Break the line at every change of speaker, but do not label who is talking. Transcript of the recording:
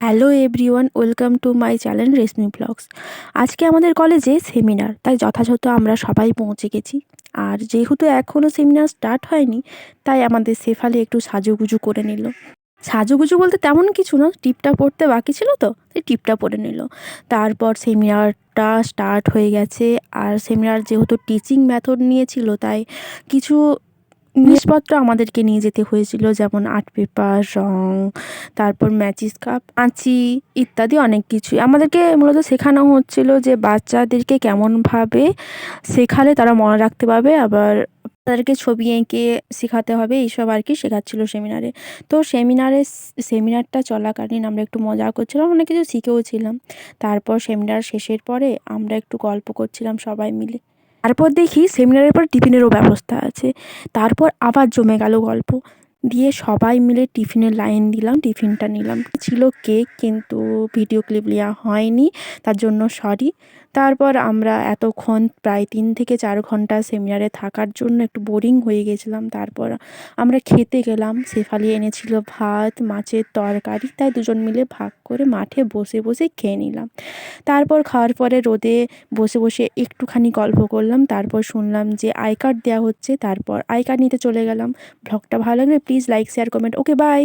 Hello everyone, welcome to my channel Reshmi blogs. আজকে আমাদের কলেজে সেমিনার, তাই যথাযথ আমরা সবাই পৌঁছে গেছি। আর যেহেতু এখনও সেমিনার স্টার্ট হয়নি, তাই আমাদের শেফালি একটু সাজুগুজু করে নিল। সাজুগুজু বলতে তেমন কিছু না, টিপটা পড়তে বাকি ছিল তো তাই টিপটা পরে নিল। তারপর সেমিনারটা স্টার্ট হয়ে গেছে। আর সেমিনার যেহেতু টিচিং মেথড নিয়েছিল, তাই কিছু জিনিসপত্র আমাদেরকে নিয়ে যেতে হয়েছিল, যেমন আর্ট পেপার, রং, তারপর ম্যাচিস কাপ, কাঁচি ইত্যাদি অনেক কিছুই আমাদেরকে মূলত শেখানো হচ্ছিল যে বাচ্চাদেরকে কেমনভাবে শেখালে তারা মনে রাখতে পারবে, আবার তাদেরকে ছবি এঁকে শেখাতে হবে, এইসব আর কি শেখাচ্ছিল সেমিনারে। তো সেমিনারটা চলাকালীন আমরা একটু মজা করছিলাম, অনেক কিছু শিখেও ছিলাম। তারপর সেমিনার শেষের পরে আমরা একটু গল্প করছিলাম সবাই মিলে। তারপর দেখি সেমিনারের পর টিফিনেরও ব্যবস্থা আছে। তারপর আবার জমে গেল গল্প। দিয়ে সবাই মিলে টিফিনের লাইন দিলাম, টিফিনটা নিলাম। ছিল কেক, কিন্তু ভিডিও ক্লিপ নেওয়া হয়নি, তার জন্য সরি। তারপর আমরা এতক্ষণ প্রায় 3 থেকে 4 ঘন্টা সেমিনারে থাকার জন্য একটু বোরিং হয়ে গেছিলাম। তারপর আমরা খেতে গেলাম। শেফালি এনেছিল ভাত, মাছের তরকারি, তাই দুজন মিলে ভাগ করে মাঠে বসে বসে খেয়ে নিলাম। তারপর খাওয়ার পরে রোদে বসে বসে একটুখানি গল্প করলাম। তারপর শুনলাম যে আই কার্ড দেওয়া হচ্ছে, তারপর আই কার্ড নিতে চলে গেলাম। ব্লগটা ভালো লাগলে please like, share, comment. Okay, by.